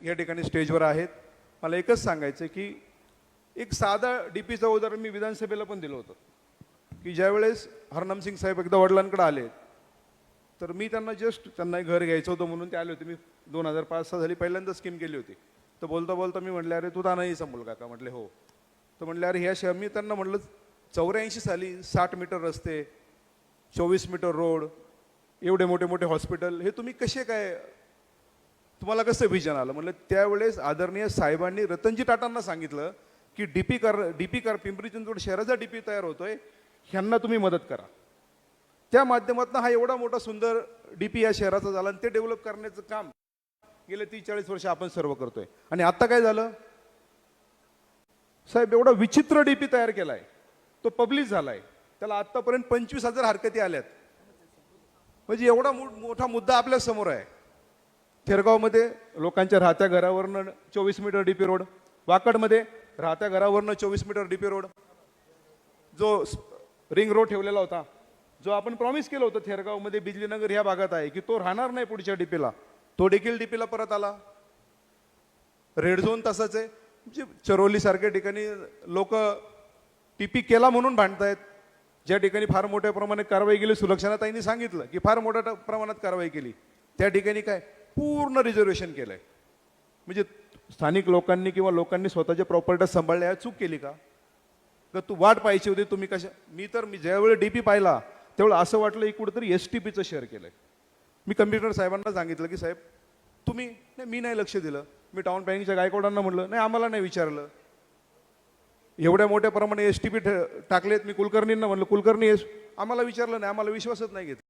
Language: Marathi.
या ठिकाणी स्टेजवर आहेत. मला एकच सांगायचं की एक साधा डीपीचं उदाहरण मी विधानसभेला पण दिलं होतं की ज्यावेळेस हरनामसिंग साहेब एकदा वडिलांकडे आले, तर मी त्यांना घर घ्यायचं होतं म्हणून ते आले होते. मी 2005-6 झाली पहिल्यांदा स्कीम केली होती. तर बोलता बोलता मी म्हटलं, अरे तू तानाईचा मुलगा का? म्हटले हो. तर म्हटले, अरे ह्या शहर, मी त्यांना म्हटलं 84 साली 60 मीटर रस्ते, 24 मीटर रोड, एवढे मोठे मोठे हॉस्पिटल, हे तुम्ही कसे काय, तुम्हाला कसं विजन आलं? म्हटलं त्यावेळेस आदरणीय साहेबांनी रतनजी टाटांना सांगितलं की डीपी कार पिंपरी चिंचवड शहराचा डीपी तयार होतोय, ह्यांना तुम्ही मदत करा. त्या माध्यमातून हा एवढा मोठा सुंदर डीपी या शहराचा झाला आणि ते डेव्हलप करण्याचं काम गेले 30-40 वर्ष आपण सर्व करतोय. आणि आता काय झालं साहेब, एवढा विचित्र डीपी तयार केलाय, तो पब्लिश झालाय, त्याला आतापर्यंत 25,000 हरकती आल्यात. म्हणजे एवढा मोठा मुद्दा आपल्या समोर आहे. थेरगावमध्ये लोकांच्या राहत्या घरावरनं 24 मीटर डीपी रोड, वाकडमध्ये राहत्या घरावरनं 24 मीटर डीपी रोड, जो रिंग रोड ठेवलेला होता, जो आपण प्रॉमिस केलं होतं थेरगावमध्ये बिजलीनगर ह्या भागात आहे की तो राहणार नाही पुढच्या डीपीला, तो देखील डीपीला परत आला. रेड झोन तसंच आहे. म्हणजे चरोली सारख्या ठिकाणी लोक टीपी केला म्हणून भांडतायत. ज्या ठिकाणी फार मोठ्या प्रमाणात कारवाई केली, सुलक्षणाताईंनी सांगितलं की फार मोठ्या प्रमाणात कारवाई केली, त्या ठिकाणी काय पूर्ण रिझर्वेशन केलंय. म्हणजे स्थानिक लोकांनी किंवा लोकांनी स्वतःच्या प्रॉपर्ट्या सांभाळल्या, चूक केली का? तू वाट पाहिजे होती तुम्ही कशा? मी ज्यावेळी डीपी पाहिला त्यावेळेला असं वाटलं की कुठेतरी STPचं शेअर केलंय. मी कमिशनर साहेबांना सांगितलं की साहेब तुम्ही, नाही मी नाही लक्ष दिलं. मी टाउन प्लॅनिंगच्या गायकवाडांना म्हटलं, नाही आम्हाला नाही विचारलं. एवढ्या मोठ्या प्रमाणे STP टाकलेत. मी कुलकर्णींना म्हटलं, कुलकर्णी आम्हाला विचारलं नाही, आम्हाला विश्वासच नाही घेतला.